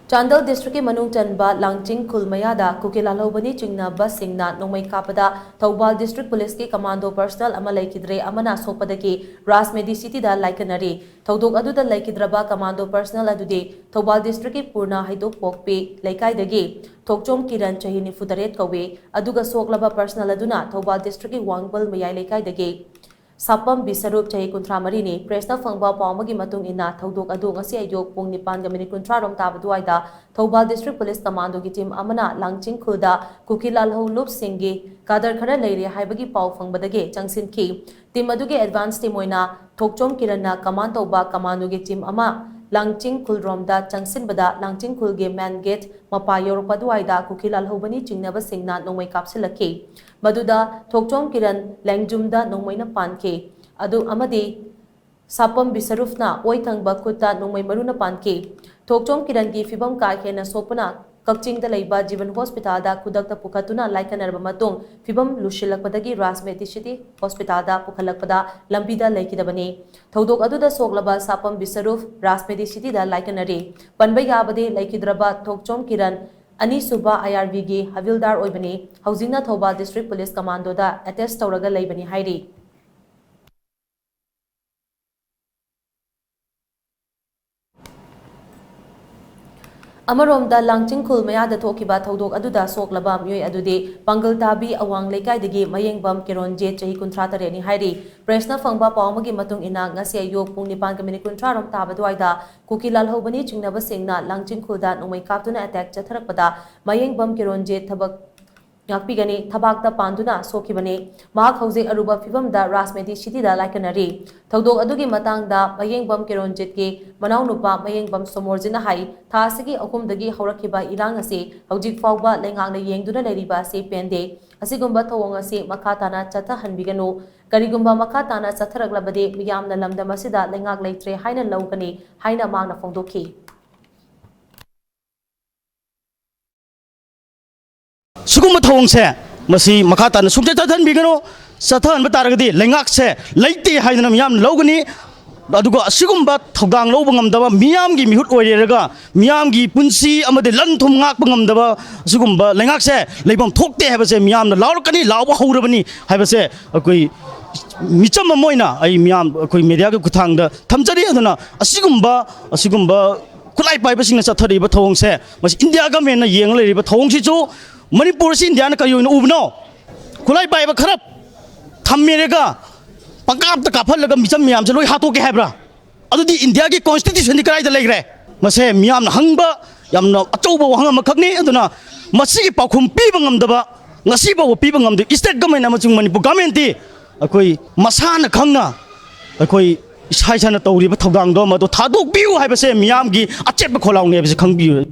Chandel district के मनुंग चनबा लांगचिंग खुलमयादा कुकिलालौबनी चिंगना बस सिंगना नोंमै कापदा Thoubal district police के कमांडो पर्सनल अमा लैखिद्रे अमना सोपदगी राजमेडी सिटी दा लाइकनरी थौदोक अदुदा लैखिद्रबा कमांडो पर्सनल अदुदे थौबाल डिस्ट्रिक्ट के पूर्णा हाइदोक पोकपे लैकाइदगी थोकचोम किरण चही 94 कौवे अदुगा सोकलबा पर्सनल अदुना थौबाल डिस्ट्रिक्ट के वांगबल मयाई लैकाइदगी सापम बिसरूप चही 53 ने प्रेसना फंगबा पावमगी मतुंग इना थौदोक अदु ngasi ayok pung 9:30 rom tab duaida Thoubal district police commando की टीम अमना लांगचिंग खुदा कुकिलालहौ लुप सिंगे कादर खरा लेरे हाइबगी पाव फंगबदगे चंगसिनखी टीम अदुगे एडवांस टीम ओइना थोकचोम किरणना कमांड तौबा कमांडो की टीम अमा लांगचिंग खुलरोमदा चंगसिनबदा लांगचिंग खुलगे मैन गेट मपा योरपदुआइदा कुकिलालहौबनी चिंगनबा सिंगना नोंमै कापसिलखी मदुदा थोकचोम किरण लैंगजुमदा नोंमैना पानखे अदु अमदी सापम बिसरुफना ओइथंगबा खुता नोंमै मरुना पानखे थोकचोम किरण की फिबम का हेना सोपना कक्चिंग दा लैबा जीवन हॉस्पिटल दा खुदकता पुखतुना लाइकनरबा मतों फिबम लुशिलकपदगी राजमेडी सिटी हॉस्पिटल दा पुखलकपदा लंबीदा लैकिदबने थौदोक अदुदा सोगलबा सापम बिसरुफ राजमेडी सिटी दा लाइकनरी पनबा याबदे लैकिद्रबा थोकचोम किरण अनीसुबा IRV गे हविलदार ओइबने हौजिंगना थौबाल डिस्ट्रिक्ट पुलिस कमांडो दा अटैच तौरगा लैबने हाइरी अमरोमदा लांगचिंग खुलमयादा थोकिबा थौदोक अदुदा सोकलबा मियोय अदुदे पंगल ताबी अवांग लेकाइदगी मयेंगबम किरोंजे चही 53 नि हाइरी प्रेसना फंगबा पावमगी मतुंग इना ngasi ayok pung 9:30 rom tabadwaida कुकिलालहौबनी चिंगनबा सिंगना लांगचिंग खुदा नोंमै कापतुना अटैक चथरकपदा मयेंगबम किरोंजे थबक याकपीगनी थबाकता पांदुना सोखिबने माक हौजे अरुबा फिबमदा राजमेडी सिटीदा लाइकनरी थौदोक अदुगी मतांगदा मयेंगबम किरोंजित के मनाउनुपा मयेंगबम सोमोरजिना हाई थासगी अहुमदगी हौरखिबा इरांग असे हौजिक फाउबा लेंगांगना येंगदुना लेरिबा से पेंदे असिगुंबा थौंग असे मखाताना चथहनबिगनो करिगुंबा मखाताना चथरगलबदे मियामना लमदम असिदा लेंगाक लेत्रे हाइना लौगनी हाइना मांगना फोंदोखी सुगुम थोंसे मसी मखातान सुंचे चथन बिगनो चथन बतारगदी लेंगाक से लेते हाइना मियाम लौगनी अदुगा असिगुम थौदांग लौब ngamdaba मियाम गी मिहुत ओइरेगा मियाम गी पुंसी अमदे लन थुम ngak ngamdaba सुगुम लेंगाक से लेबम थोकते हाबसे मियाम लाउरकनी लाव हौरबनी हाबसे अकोई मिचम मोइना आई मियाम अकोई मीडिया के कुथांग थमजरी अदुना असिगुम खुलाई पाइबसिंग चथरिबा थोंसे मसी इंडिया गवर्नमेंट ना येंग लेरिबा थोंसिचु मणिपुर से इंडिया कई उबनो खुलाई पाइब खर थमेगा पंकाप काफल मिचम मैम से लोई हाथों के हैब्रा अदुदी इंडिया की कॉन्स्टिट्यूशन कदाई लेग्रे मसे मैम हंग अचौब वहंग खने मसी पाखुम पीब पीब स्टेट गवर्नमेंट मणिपुर गवर्नमेंट अखोई मसाना खंगना अखोई इसा इसाना तौरीब थौदांगदो मदो थादोकबियु हाइबसे मैम की अचेप खोलाउने खंगबियु